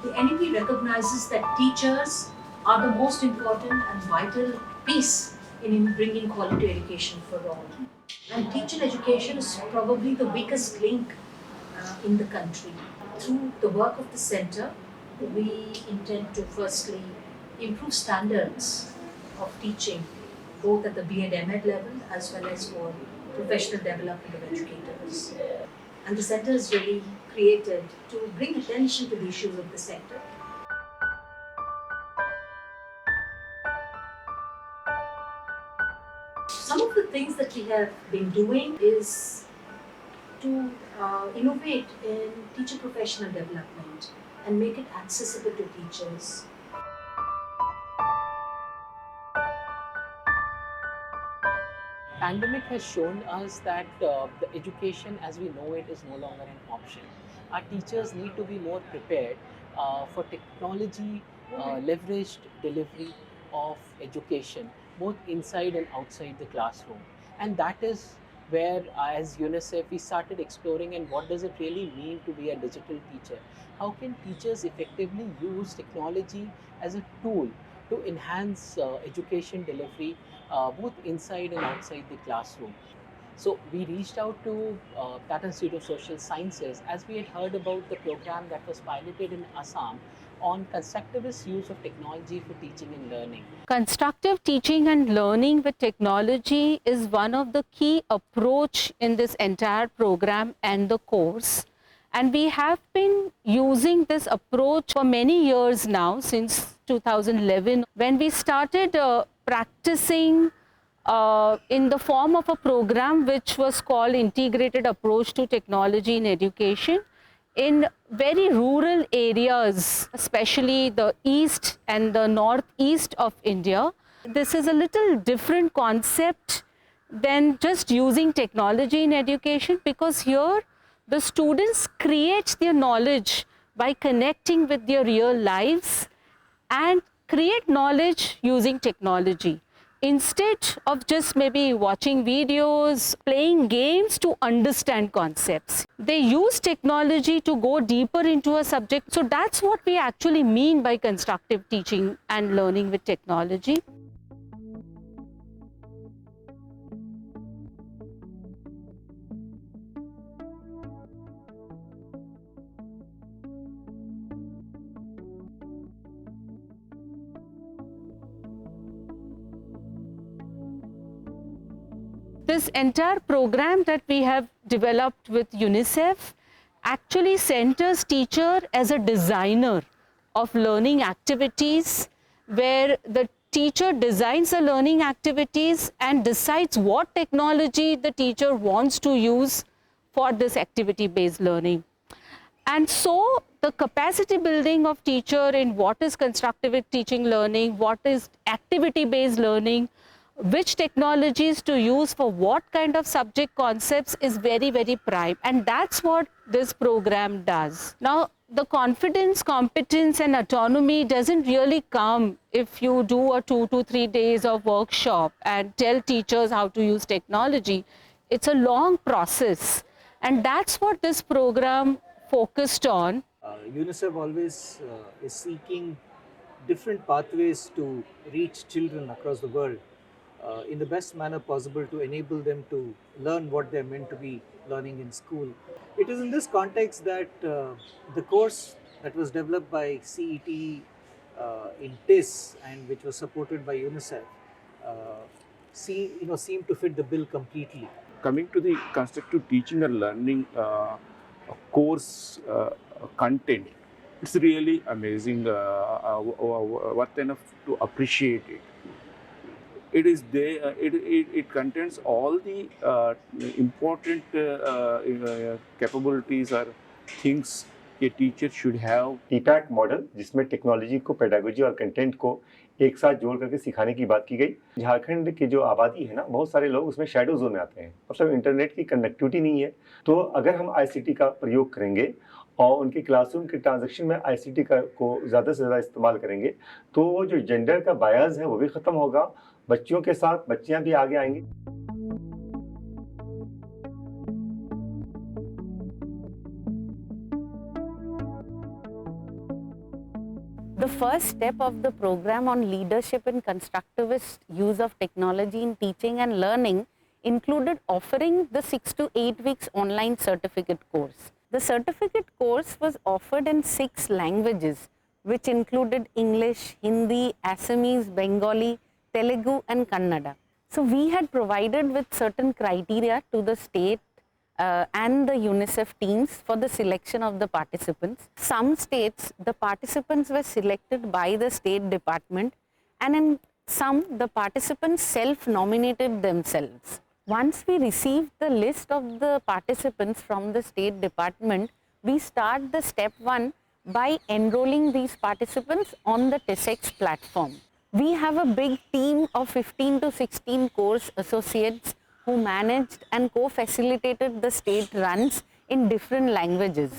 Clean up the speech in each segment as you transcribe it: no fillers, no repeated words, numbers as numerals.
The NEP recognizes that teachers are the most important and vital piece in bringing quality education for all. And teacher education is probably the weakest link in the country. Through the work of the center, we intend to firstly improve standards of teaching, both at the B.Ed. M.Ed level as well as for professional development of educators. And the center is really created to bring attention to the issues of the sector. Some of the things that we have been doing is to innovate in teacher professional development and make it accessible to teachers. Pandemic has shown us that the education as we know it is no longer an option. Our teachers need to be more prepared for technology leveraged delivery of education, both inside and outside the classroom. And that is where, as UNICEF, we started exploring and what does it really mean to be a digital teacher? How can teachers effectively use technology as a tool to enhance education delivery both inside and outside the classroom? So we reached out to Tata Institute of Social Sciences as we had heard about the program that was piloted in Assam on constructivist use of technology for teaching and learning. Constructive teaching and learning with technology is one of the key approach in this entire program and the course. And we have been using this approach for many years now, since 2011, when we started practicing in the form of a program which was called Integrated Approach to Technology in Education in very rural areas, especially the east and the northeast of India. This is a little different concept than just using technology in education, because here the students create their knowledge by connecting with their real lives and create knowledge using technology instead of just maybe watching videos, playing games to understand concepts. They use technology to go deeper into a subject. So that's what we actually mean by constructive teaching and learning with technology. This entire program that we have developed with UNICEF actually centers teacher as a designer of learning activities, where the teacher designs the learning activities and decides what technology the teacher wants to use for this activity-based learning. And so the capacity building of teacher in what is constructive teaching learning, what is activity-based learning, which technologies to use for what kind of subject concepts is very, very prime. And that's what this program does. Now, the confidence, competence and autonomy doesn't really come if you do a 2 to 3 days of workshop and tell teachers how to use technology. It's a long process. And that's what this program focused on. UNICEF always is seeking different pathways to reach children across the world in the best manner possible to enable them to learn what they're meant to be learning in school. It is in this context that the course that was developed by CET in TIS and which was supported by UNICEF seemed to fit the bill completely. Coming to the constructive teaching and learning course content, it's really amazing, worth enough to appreciate it. It is there. It contains all the important capabilities or things a teacher should have. TPACK model जिसमें technology को, pedagogy और content को एक साथ जोड़ करके सिखाने की बात की गई। झारखंड की जो आबादी है ना, बहुत सारे लोग उसमें शैडो जोन में आते हैं, मतलब इंटरनेट की कनेक्टिविटी नहीं है। तो अगर हम आईसीटी का प्रयोग करेंगे और उनके क्लासरूम के ट्रांजैक्शन में आईसीटी को ज़्यादा से ज़्यादा इस्तेमाल करेंगे, तो वो जो जेंडर का बायस है वो भी ख़त्म होगा, बच्चियों के साथ बच्चियाँ भी आगे आएंगी। The first step of the program on leadership and constructivist use of technology in teaching and learning included offering the 6 to 8 weeks online certificate course. The certificate course was offered in 6 languages, which included English, Hindi, Assamese, Bengali, Telugu and Kannada. So we had provided with certain criteria to the state and the UNICEF teams for the selection of the participants. Some states, the participants were selected by the State Department, and in some, the participants self-nominated themselves. Once we received the list of the participants from the State Department, we start the step 1 by enrolling these participants on the TESEX platform. We have a big team of 15 to 16 course associates who managed and co-facilitated the state runs in different languages.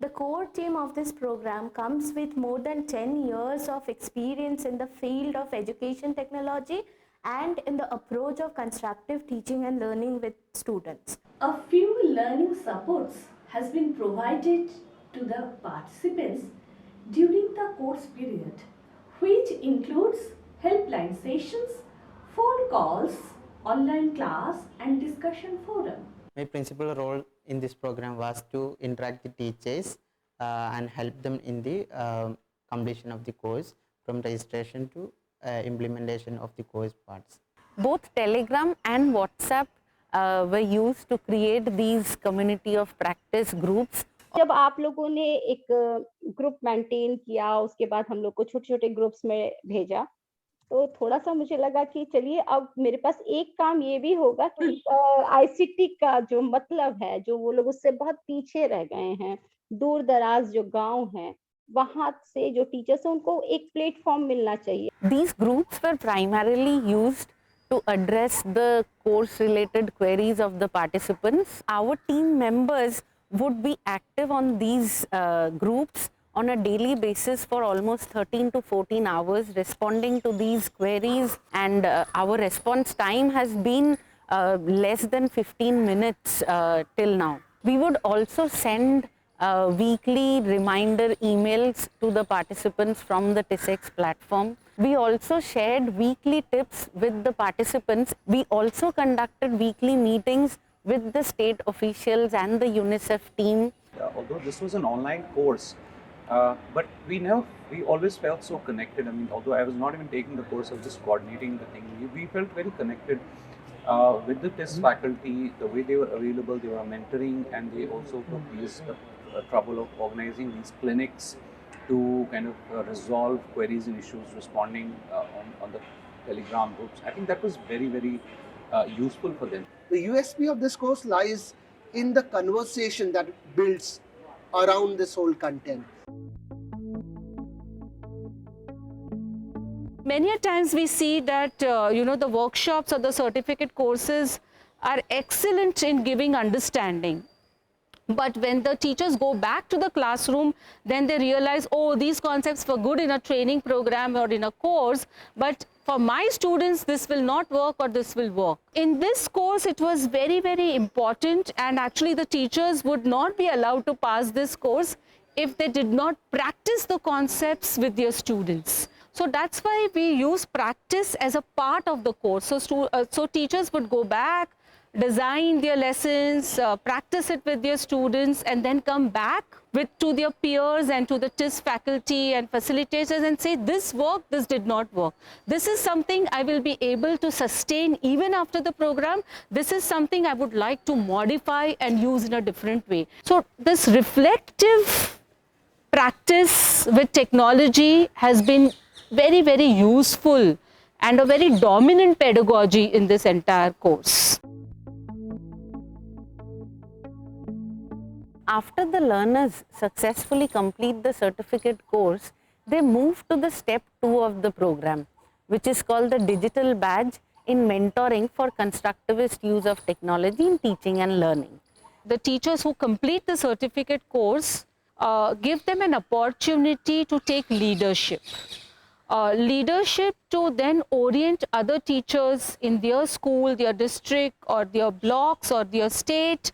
The core team of this program comes with more than 10 years of experience in the field of education technology and in the approach of constructive teaching and learning with students. A few learning supports has been provided to the participants during the course period, which includes helpline sessions, phone calls, online class and discussion forum. My principal role in this program was to interact with teachers and help them in the completion of the course from registration to implementation of the course parts. Both Telegram and WhatsApp were used to create these community of practice groups. जब आप लोगों ने एक group maintain किया, उसके बाद हम लोग को छोटे-छोटे ग्रुप्स में भेजा, तो थोड़ा सा मुझे लगा कि चलिए अब मेरे पास एक काम ये भी होगा कि आईसीटी का जो मतलब है, जो वो लोग उससे बहुत पीछे रह गए हैं, दूर दराज जो गांव हैं, वहां से जो टीचर्स हैं उनको एक प्लेटफॉर्म मिलना चाहिए. These groups were primarily used to address the course related queries of the participants. Our team members would be active on these groups on a daily basis for almost 13 to 14 hours responding to these queries, and our response time has been less than 15 minutes till now. We would also send weekly reminder emails to the participants from the TESEX platform. We also shared weekly tips with the participants. We also conducted weekly meetings with the state officials and the UNICEF team. Although this was an online course, but we always felt so connected. I mean, although I was not even taking the course, I was just coordinating the thing. We felt very connected with the TESS faculty, the way they were available, they were mentoring, and they also took these trouble of organizing these clinics to kind of resolve queries and issues, responding on the Telegram groups. I think that was very, very useful for them. The USP of this course lies in the conversation that builds around this whole content. Many a times we see that the workshops or the certificate courses are excellent in giving understanding. But when the teachers go back to the classroom, then they realize, oh, these concepts were good in a training program or in a course, but for my students, this will not work or this will work. In this course, it was very, very important, and actually the teachers would not be allowed to pass this course if they did not practice the concepts with their students. So that's why we use practice as a part of the course. So teachers would go back, design their lessons, practice it with their students, and then come back to their peers and to the TIS faculty and facilitators and say, this worked, this did not work. This is something I will be able to sustain even after the program. This is something I would like to modify and use in a different way. So this reflective practice with technology has been very, very useful and a very dominant pedagogy in this entire course. After the learners successfully complete the certificate course, they move to the step 2 of the program, which is called the digital badge in mentoring for constructivist use of technology in teaching and learning. The teachers who complete the certificate course give them an opportunity to take leadership. Leadership to then orient other teachers in their school, their district or their blocks or their state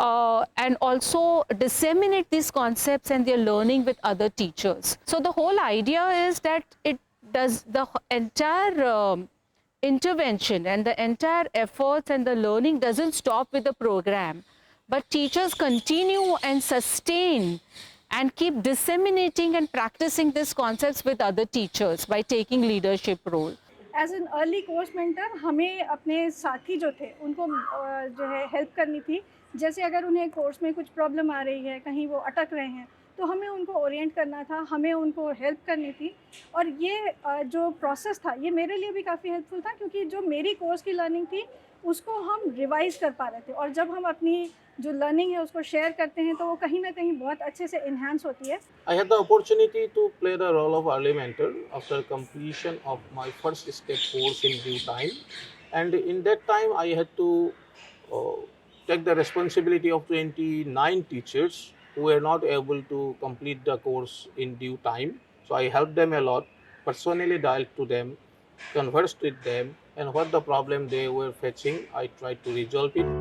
and also disseminate these concepts and their learning with other teachers. So the whole idea is that it does the entire intervention and the entire efforts and the learning doesn't stop with the program, but teachers continue and sustain and keep disseminating and practicing these concepts with other teachers by taking leadership role. As an early course mentor हमें अपने साथी जो थे उनको जो है help करनी थी। जैसे अगर उन्हें कोर्स में कुछ प्रॉब्लम आ रही है, कहीं वो अटक रहे हैं, तो हमें उनको ओरिएंट करना था, हमें उनको हेल्प करनी थी। और ये जो प्रोसेस था ये मेरे लिए भी काफ़ी हेल्पफुल था, क्योंकि जो मेरी कोर्स की लर्निंग थी उसको हम रिवाइज कर पा रहे थे, और जब हम अपनी जो लर्निंग है उसको शेयर करते हैं तो वो कहीं ना कहीं बहुत अच्छे से इन्हांस होती है। I had the opportunity to play the role of early mentor after completion of my first step course in due time, and in that time I had to take the responsibility of 29 teachers who were not able to complete the course in due time. So I helped them a lot, personally dialed to them, conversed with them, and what the problem they were facing, I tried to resolve it.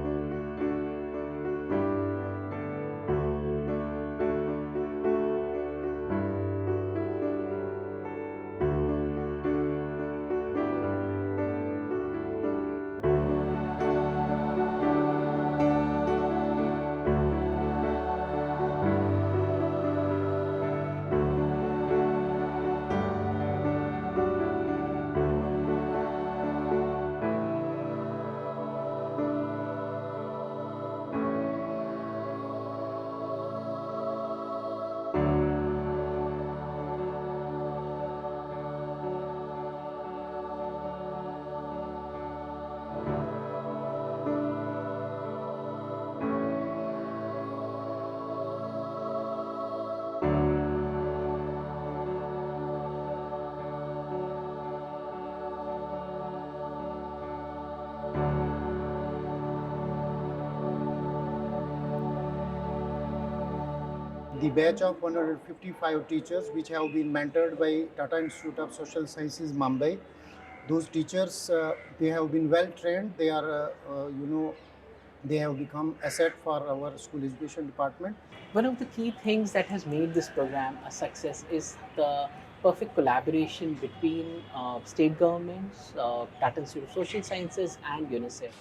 The batch of 155 teachers which have been mentored by Tata Institute of Social Sciences, Mumbai. Those teachers, they have been well trained. They are, they have become asset for our school education department. One of the key things that has made this program a success is the perfect collaboration between state governments, Tata Institute of Social Sciences and UNICEF.